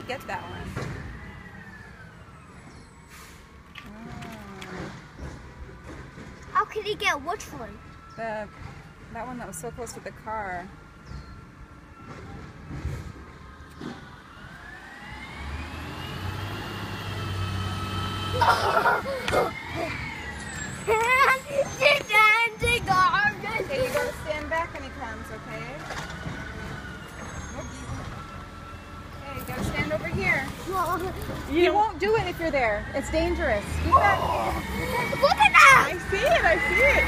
get that one. How could he get which one? That one that was so close to the car. Okay, you gotta stand back when he comes, okay? Okay, you gotta stand over here. You won't do it if you're there. It's dangerous. Keep that. Look at that! I see it, I see it.